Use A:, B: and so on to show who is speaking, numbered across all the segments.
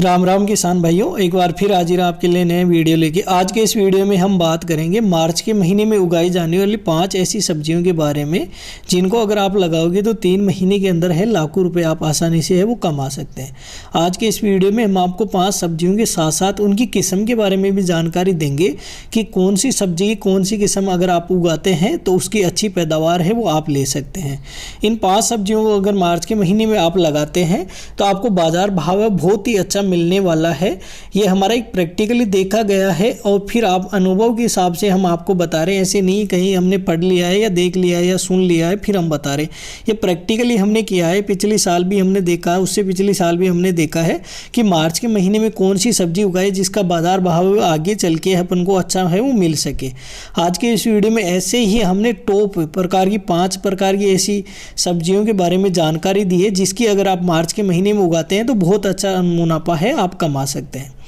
A: राम राम किसान भाइयों, एक बार फिर हाजिर आपके लिए नए वीडियो लेके। आज के इस वीडियो में हम बात करेंगे मार्च के महीने में उगाई जाने वाली 5 ऐसी सब्जियों के बारे में जिनको अगर आप लगाओगे तो 3 महीने के अंदर है लाखों रुपए आप आसानी से है वो कमा सकते हैं। आज के इस वीडियो में हम आपको 5 सब्जियों के साथ साथ उनकी किस्म के बारे में भी जानकारी देंगे कि कौन सी सब्जी की कौन सी किस्म अगर आप उगाते हैं तो उसकी अच्छी पैदावार है वो आप ले सकते हैं। इन 5 सब्जियों को अगर मार्च के महीने में आप लगाते हैं तो आपको बाजार भाव बहुत ही अच्छा मिलने वाला है। ये हमारा एक प्रैक्टिकली देखा गया है और फिर आप अनुभव के हिसाब से हम आपको बता रहे हैं। ऐसे नहीं कहीं हमने पढ़ लिया है या देख लिया है या सुन लिया है फिर हम बता रहे हैं। ये प्रैक्टिकली हमने किया है, पिछले साल भी हमने देखा है, उससे पिछले साल भी हमने देखा है कि मार्च के महीने में कौन सी सब्जी उगाए जिसका बाजार भाव आगे चल के अपन को अच्छा है वो मिल सके। आज के इस वीडियो में ऐसे ही हमने टॉप प्रकार की 5 प्रकार की ऐसी सब्जियों के बारे में जानकारी दी है जिसकी अगर आप मार्च के महीने में उगाते हैं तो बहुत अच्छा मुनाफा है आप कमा सकते हैं।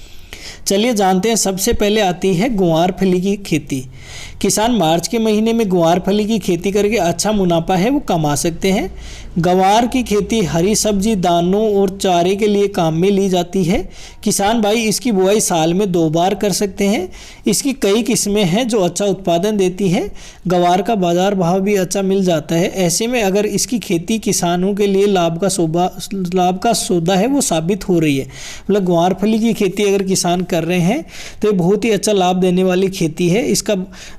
A: चलिए जानते हैं। सबसे पहले आती है ग्वार फली की खेती। किसान मार्च के महीने में ग्वार फली की खेती करके अच्छा मुनाफा है वो कमा सकते हैं। ग्वार की खेती हरी सब्जी, दानों और चारे के लिए काम में ली जाती है। किसान भाई इसकी बुआई साल में 2 बार कर सकते हैं। इसकी कई किस्में हैं जो अच्छा उत्पादन देती है। ग्वार का बाजार भाव भी अच्छा मिल जाता है। ऐसे में अगर इसकी खेती किसानों के लिए लाभ का सौदा है वो साबित हो रही है। मतलब ग्वार फली की खेती अगर किसान कर रहे हैं तो ये बहुत ही अच्छा लाभ देने वाली खेती है। इसका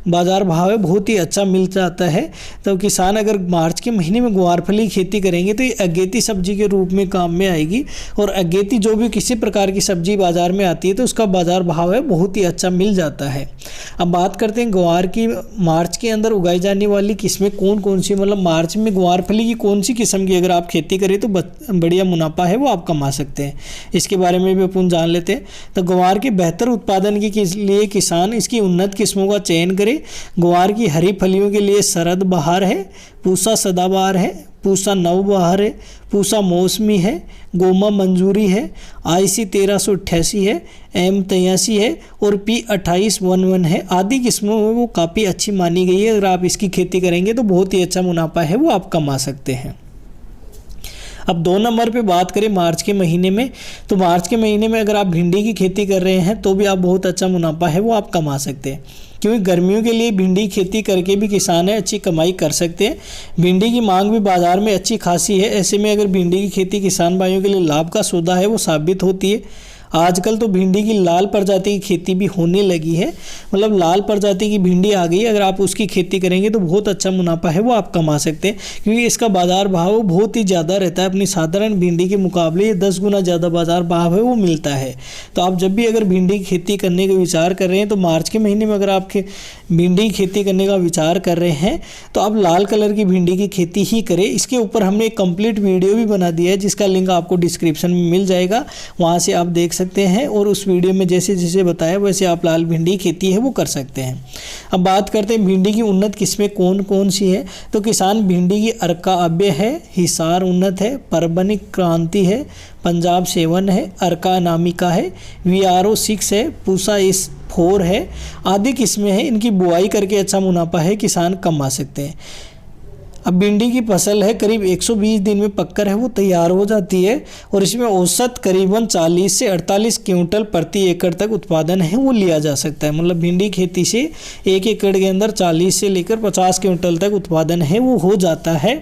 A: बाजार भाव है बहुत ही अच्छा मिल जाता है। तो किसान अगर मार्च के महीने में ग्वार फली खेती करेंगे तो ये अगेती सब्जी के रूप में काम में आएगी। और अगेती जो भी किसी प्रकार की सब्जी बाजार में आती है तो उसका बाजार भाव है बहुत ही अच्छा मिल जाता है। अब बात करते हैं ग्वार की मार्च के अंदर उगाई जाने वाली किस्में कौन कौन सी, मतलब मार्च में ग्वार फली की कौन सी किस्म की अगर आप खेती करें तो बढ़िया मुनाफा है वो आप कमा सकते हैं। इसके बारे में भी अपन जान लेते हैं। तो ग्वार के बेहतर उत्पादन के लिए किसान इसकी उन्नत किस्मों का चयन करे। ग्वार की हरी फलियों के लिए शरद बहार है, पूसा सदाबहार है, पूसा नवबहार है, पूसा मौसमी है, गोमा मंजूरी है, IC 1388 है, M 83 है और P 2811 है। आदि किस्मों में वो काफ़ी अच्छी मानी गई है। अगर आप इसकी खेती करेंगे तो बहुत ही अच्छा मुनाफा है वो आप कमा सकते हैं। अब 2 नंबर पे बात करें मार्च के महीने में, तो मार्च के महीने में अगर आप भिंडी की खेती कर रहे हैं तो भी आप बहुत अच्छा मुनाफा है वो आप कमा सकते हैं। क्योंकि गर्मियों के लिए भिंडी खेती करके भी किसान है अच्छी कमाई कर सकते हैं। भिंडी की मांग भी बाज़ार में अच्छी खासी है। ऐसे में अगर भिंडी की खेती किसान भाइयों के लिए लाभ का सौदा है वो साबित होती है। आजकल तो भिंडी की लाल प्रजाति की खेती भी होने लगी है। मतलब लाल प्रजाति की भिंडी आ गई। अगर आप उसकी खेती करेंगे तो बहुत अच्छा मुनाफा है वो आप कमा सकते हैं। क्योंकि इसका बाज़ार भाव बहुत ही ज़्यादा रहता है। अपनी साधारण भिंडी के मुकाबले ये 10 गुना ज़्यादा बाज़ार भाव है वो मिलता है। तो आप जब भी अगर भिंडी की खेती करने का विचार कर रहे हैं तो मार्च के महीने में अगर आप भिंडी की खेती करने का विचार कर रहे हैं तो आप लाल कलर की भिंडी की खेती ही करें। इसके ऊपर हमने एक कंप्लीट वीडियो भी बना दिया है जिसका लिंक आपको डिस्क्रिप्शन में मिल जाएगा, वहाँ से आप देख सकते हैं। और उस वीडियो में जैसे जैसे बताया वैसे आप लाल भिंडी खेती है वो कर सकते हैं। अब बात करते हैं भिंडी की उन्नत किस्में कौन कौन सी है। तो किसान भिंडी की अर्का अव्य है, हिसार उन्नत है, परबनी क्रांति है, पंजाब 7 है, अर्का अनामिका है, VRO 6 है, पूसा S4 है, आदि किस्में हैं। इनकी बुआई करके अच्छा मुनाफा है किसान कमा सकते हैं। अब भिंडी की फसल है करीब 120 दिन में पककर है वो तैयार हो जाती है और इसमें औसत करीबन 40 से 48 क्विंटल प्रति एकड़ तक उत्पादन है वो लिया जा सकता है। मतलब भिंडी खेती से 1 एकड़ के अंदर 40 से लेकर 50 क्विंटल तक उत्पादन है वो हो जाता है।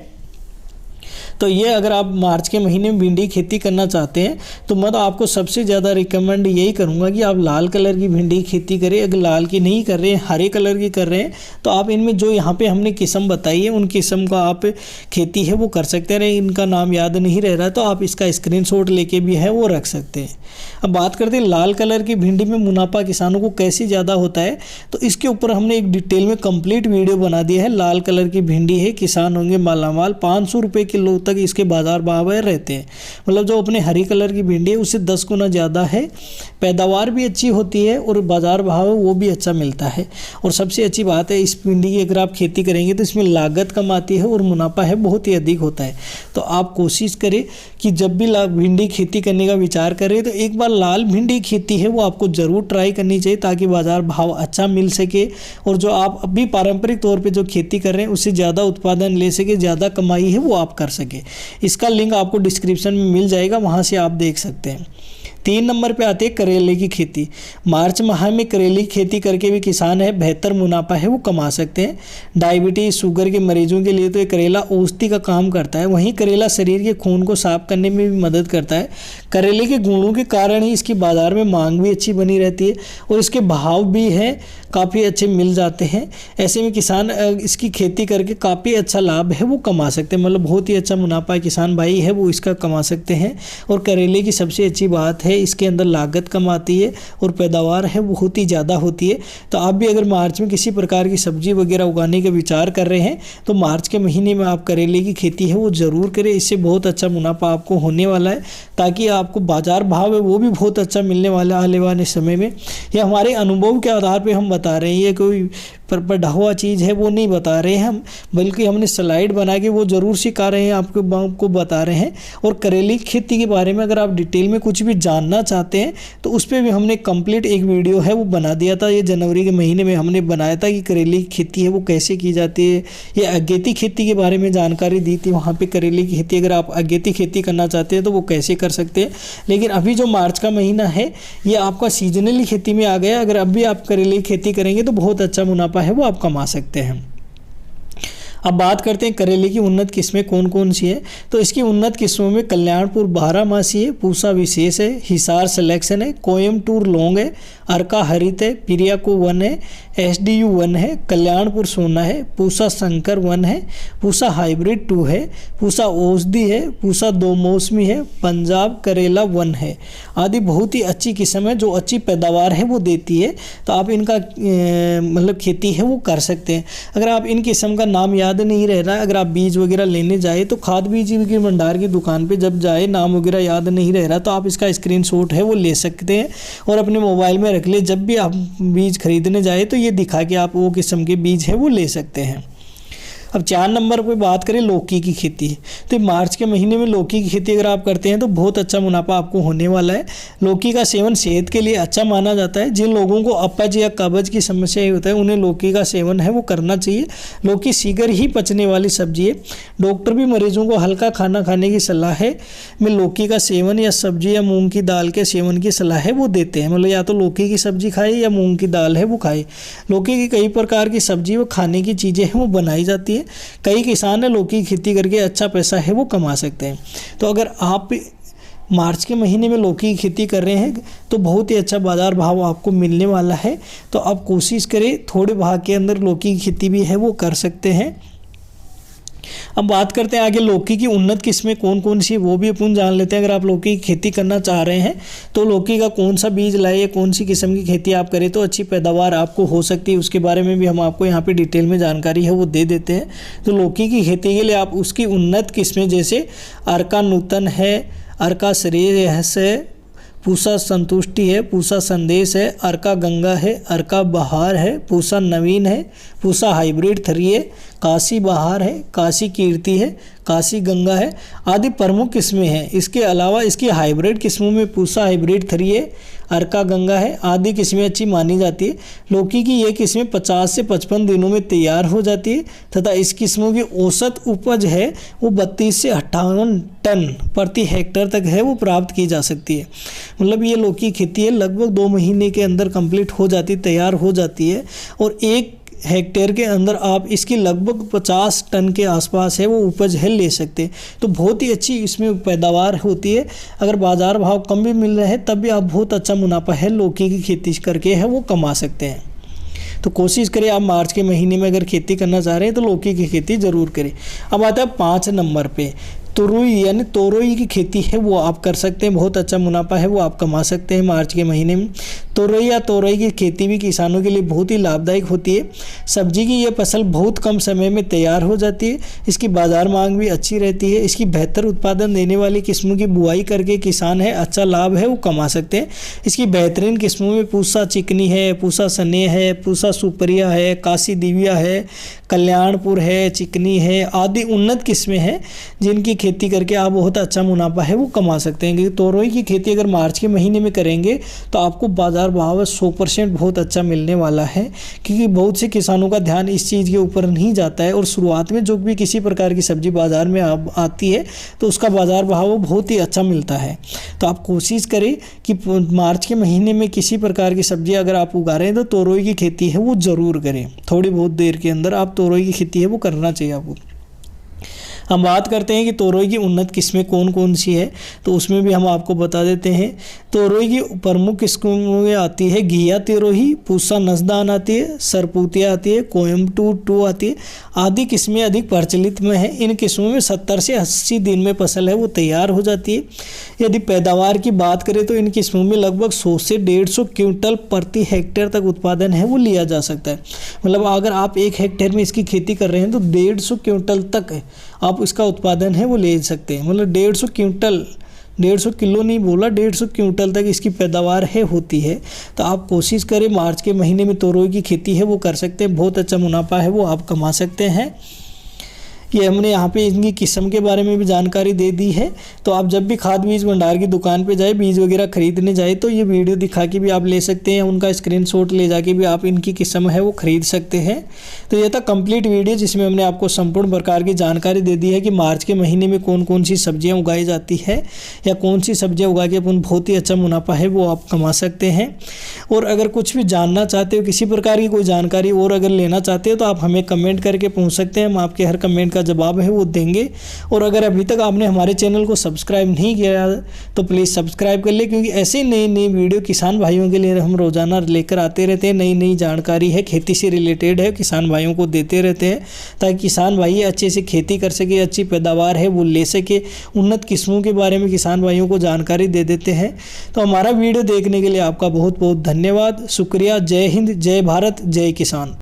A: तो ये अगर आप मार्च के महीने में भिंडी खेती करना चाहते हैं तो मैं तो आपको सबसे ज़्यादा रिकमेंड यही करूँगा कि आप लाल कलर की भिंडी खेती करें। अगर लाल की नहीं कर रहे हैं, हरे कलर की कर रहे हैं तो आप इनमें जो यहाँ पे हमने किस्म बताई है उन किस्म का आप खेती है वो कर सकते हैं। इनका नाम याद नहीं रह रहा तो आप इसका स्क्रीनशॉट लेके भी है वो रख सकते हैं। अब बात करते हैं लाल कलर की भिंडी में मुनाफा किसानों को कैसे ज़्यादा होता है, तो इसके ऊपर हमने एक डिटेल में कंप्लीट वीडियो बना दिया है। लाल कलर की भिंडी है, किसान होंगे मालामाल। 500 रुपये किलो तक इसके बाजार भाव रहते हैं। मतलब जो अपने हरी कलर की भिंडी है उससे 10 गुना ज़्यादा है। पैदावार भी अच्छी होती है और बाजार भाव वो भी अच्छा मिलता है। और सबसे अच्छी बात है इस भिंडी की अगर आप खेती करेंगे तो इसमें लागत कम आती है और मुनाफा है बहुत ही अधिक होता है। तो आप कोशिश करें कि जब भी भिंडी खेती करने का विचार करें तो एक बार लाल भिंडी खेती है वो आपको ज़रूर ट्राई करनी चाहिए ताकि बाजार भाव अच्छा मिल सके और जो आप अभी पारंपरिक तौर पे जो खेती कर रहे हैं उससे ज़्यादा उत्पादन ले सके, ज़्यादा कमाई है वो आप कर सके। इसका लिंक आपको डिस्क्रिप्शन में मिल जाएगा, वहाँ से आप देख सकते हैं। 3 नंबर पे आती है करेले की खेती। मार्च माह में करेले की खेती करके भी किसान है बेहतर मुनाफा है वो कमा सकते हैं। डायबिटीज शुगर के मरीजों के लिए तो ये करेला औषधि का काम करता है। वहीं करेला शरीर के खून को साफ करने में भी मदद करता है। करेले के गुणों के कारण ही इसकी बाजार में मांग भी अच्छी बनी रहती है और इसके भाव भी है काफ़ी अच्छे मिल जाते हैं। ऐसे में किसान इसकी खेती करके काफ़ी अच्छा लाभ है वो कमा सकते हैं, मतलब बहुत ही अच्छा मुनाफा किसान भाई है वो इसका कमा सकते हैं। और करेले की सबसे अच्छी बात है इसके अंदर लागत कम आती है और पैदावार है बहुत ही ज़्यादा होती है। तो आप भी अगर मार्च में किसी प्रकार की सब्जी वगैरह उगाने का विचार कर रहे हैं तो मार्च के महीने में आप करेले की खेती है वो ज़रूर करें। इससे बहुत अच्छा मुनाफा आपको होने वाला है, ताकि आपको बाजार भाव है वो भी बहुत अच्छा मिलने वाला आने वाले समय में। यह हमारे अनुभव के आधार पर हम बता रहे हैं, ये कोई पढ़ा हुआ चीज़ है वो नहीं बता रहे हैं हम, बल्कि हमने स्लाइड बना के वो ज़रूर सिखा रहे हैं, आपको बता रहे हैं। और करेले की खेती के बारे में अगर आप डिटेल में कुछ भी जानना चाहते हैं तो उस पर भी हमने कंप्लीट एक वीडियो है वो बना दिया था। ये जनवरी के महीने में हमने बनाया था कि करेले की खेती है वो कैसे की जाती है। ये अगेती खेती के बारे में जानकारी दी थी वहाँ पर। करेले की खेती अगर आप अगेती खेती करना चाहते हैं तो वो कैसे कर सकते हैं। लेकिन अभी जो मार्च का महीना है ये आपका सीजनली खेती में आ गया। अगर अभी आप करेले की खेती करेंगे तो बहुत अच्छा मुनाफा है वो आप कमा सकते हैं। अब बात करते हैं करेले की उन्नत किस्में कौन कौन सी है। तो इसकी उन्नत किस्मों में कल्याणपुर 12 है, पूसा विशेष है, हिसार सिलेक्शन है, कोयमटूर लॉन्ग है, अर्का हरित है, पिरियाको 1 है, SDU 1 है, कल्याणपुर सोना है, पूसा शंकर 1 है, पूसा हाइब्रिड 2 है, पूसा औषधि है, पूसा 2 मौसमी है, पंजाब करेला 1 है आदि बहुत ही अच्छी किस्म है जो अच्छी पैदावार है वो देती है। तो आप इनका मतलब खेती है वो कर सकते हैं। अगर आप इन किस्म का नाम याद नहीं रह रहा है, अगर आप बीज वगैरह लेने जाए तो खाद बीज के भंडार की दुकान पे जब जाए नाम वगैरह याद नहीं रह रहा तो आप इसका स्क्रीनशॉट है वो ले सकते हैं और अपने मोबाइल में रख ले। जब भी आप बीज खरीदने जाए तो ये दिखा के आप वो किस्म के बीज है वो ले सकते हैं। अब 4 नंबर पे बात करें लौकी की खेती। तो मार्च के महीने में लौकी की खेती अगर आप करते हैं तो बहुत अच्छा मुनाफा आपको होने वाला है। लौकी का सेवन सेहत के लिए अच्छा माना जाता है। जिन लोगों को अपच या कब्ज की समस्या होता है उन्हें लौकी का सेवन है वो करना चाहिए। लौकी शीघ्र ही पचने वाली सब्जी है। डॉक्टर भी मरीजों को हल्का खाना खाने की सलाह है में लौकी का सेवन या सब्जी या मूंग की दाल के सेवन की सलाह है वो देते हैं। मतलब या तो लौकी की सब्जी खाए या मूंग की दाल है वो खाए। लौकी की कई प्रकार की सब्जी व खाने की चीज़ें हैं वो बनाई जाती है। कई किसान है लौकी की खेती करके अच्छा पैसा है वो कमा सकते हैं। तो अगर आप मार्च के महीने में लौकी की खेती कर रहे हैं तो बहुत ही अच्छा बाजार भाव आपको मिलने वाला है। तो आप कोशिश करें थोड़े भाग के अंदर लौकी की खेती भी है वो कर सकते हैं। अब बात करते हैं आगे लौकी की उन्नत किस्में कौन कौन सी वो भी अपन जान लेते हैं। अगर आप लौकी की खेती करना चाह रहे हैं तो लौकी का कौन सा बीज लाए या कौन सी किस्म की खेती आप करें तो अच्छी पैदावार आपको हो सकती है, उसके बारे में भी हम आपको यहाँ पे डिटेल में जानकारी है वो दे देते हैं। तो लौकी की खेती के लिए आप उसकी उन्नत किस्में जैसे अर्का नूतन है, अर्का श्रेयस है, पूसा संतुष्टि है, पूसा संदेश है, अर्का गंगा है, अर्का बहार है, पूसा नवीन है, पूसा हाइब्रिड 3 है, काशी बहार है, काशी कीर्ति है, काशी गंगा है आदि प्रमुख किस्में हैं। इसके अलावा इसकी हाइब्रिड किस्मों में पूसा हाइब्रिड 3 है, अर्का गंगा है आदि किस्में अच्छी मानी जाती है। लौकी की ये किस्में 50 से 55 दिनों में तैयार हो जाती है तथा इस किस्मों की औसत उपज है वो 32 से 58 टन प्रति हेक्टेयर तक है वो प्राप्त की जा सकती है। मतलब ये लौकी खेती है लगभग 2 महीने के अंदर कंप्लीट हो जाती, तैयार हो जाती है और 1 हेक्टेयर के अंदर आप इसकी लगभग 50 टन के आसपास है वो उपज है ले सकते हैं। तो बहुत ही अच्छी इसमें पैदावार होती है। अगर बाज़ार भाव कम भी मिल रहे हैं तब भी आप बहुत अच्छा मुनाफा है लौकी की खेती करके है वो कमा सकते हैं। तो कोशिश करें आप मार्च के महीने में अगर खेती करना चाह रहे हैं तो लौकी की खेती ज़रूर करें। अब आता है 5 नंबर पे तुरई यानी तोरई की खेती है वो आप कर सकते हैं। बहुत अच्छा मुनाफा है वो आप कमा सकते हैं मार्च के महीने में। तोरई या तोरई की खेती भी किसानों के लिए बहुत ही लाभदायक होती है। सब्जी की यह फसल बहुत कम समय में तैयार हो जाती है। इसकी बाज़ार मांग भी अच्छी रहती है। इसकी बेहतर उत्पादन देने वाली किस्मों की बुआई करके किसान है अच्छा लाभ है वो कमा सकते हैं। इसकी बेहतरीन किस्मों में पूसा चिकनी है, पूसा स्नेह है, पूसा सुपरिया है, काशी दिव्या है, कल्याणपुर है, चिकनी है आदि उन्नत किस्में हैं जिनकी खेती करके आप बहुत अच्छा मुनाफा है वो कमा सकते हैं। क्योंकि तोरई की खेती अगर मार्च के महीने में करेंगे तो आपको बाज़ार भाव 100% बहुत अच्छा मिलने वाला है, क्योंकि बहुत से किसानों का ध्यान इस चीज़ के ऊपर नहीं जाता है और शुरुआत में जो भी किसी प्रकार की सब्जी बाज़ार में आती है तो उसका बाज़ार भाव बहुत ही अच्छा मिलता है। तो आप कोशिश करें कि मार्च के महीने में किसी प्रकार की सब्जी अगर आप उगा रहे हैं तो तोरई की खेती है वो ज़रूर करें। थोड़ी बहुत देर के अंदर आप तोरई की खेती है वो करना चाहिए आपको। हम बात करते हैं कि तोरई की उन्नत किस्में कौन कौन सी है, तो उसमें भी हम आपको बता देते हैं। तोरई की प्रमुख किस्मों में आती है घिया तोरई, पूसा नसदान आती है, सरपूतिया आती है, कोयम्बटूर 2 आती है, आदि किस्में अधिक प्रचलित में है। इन किस्मों में 70 से 80 दिन में फसल है वो तैयार हो जाती है। यदि पैदावार की बात करें तो इन किस्मों में लगभग 100 से 150 क्विंटल प्रति हेक्टेयर तक उत्पादन है वो लिया जा सकता है। मतलब अगर आप 1 हेक्टेयर में इसकी खेती कर रहे हैं तो 150 क्विंटल तक आप इसका उत्पादन है वो ले सकते हैं। मतलब 150 क्विंटल, 150 किलो नहीं बोला, 150 क्विंटल तक इसकी पैदावार है होती है। तो आप कोशिश करें मार्च के महीने में तोरई की खेती है वो कर सकते हैं, बहुत अच्छा मुनाफा है वो आप कमा सकते हैं। ये हमने यहाँ पे इनकी किस्म के बारे में भी जानकारी दे दी है। तो आप जब भी खाद बीज भंडार की दुकान पे जाए, बीज वगैरह खरीदने जाए तो ये वीडियो दिखा के भी आप ले सकते हैं, उनका स्क्रीनशॉट ले जाके भी आप इनकी किस्म है वो खरीद सकते हैं। तो ये था कंप्लीट वीडियो जिसमें हमने आपको संपूर्ण प्रकार की जानकारी दे दी है कि मार्च के महीने में कौन कौन सी सब्जियाँ उगाई जाती है या कौन सी सब्जियाँ उगा के अपन बहुत ही अच्छा मुनाफा है वो आप कमा सकते हैं। और अगर कुछ भी जानना चाहते हो, किसी प्रकार की कोई जानकारी और अगर लेना चाहते हो तो आप हमें कमेंट करके पूछ सकते हैं, हम आपके हर कमेंट का जवाब है वो देंगे। और अगर अभी तक आपने हमारे चैनल को सब्सक्राइब नहीं किया तो प्लीज़ सब्सक्राइब कर ले, क्योंकि ऐसे नई नई वीडियो किसान भाइयों के लिए हम रोज़ाना लेकर आते रहते हैं। नई नई जानकारी है खेती से रिलेटेड है, किसान भाइयों को देते रहते हैं ताकि किसान भाई अच्छे से खेती कर सके, अच्छी पैदावार है वो ले सके। उन्नत किस्मों के बारे में किसान भाइयों को जानकारी दे देते हैं। तो हमारा वीडियो देखने के लिए आपका बहुत बहुत धन्यवाद, शुक्रिया। जय हिंद, जय भारत, जय किसान।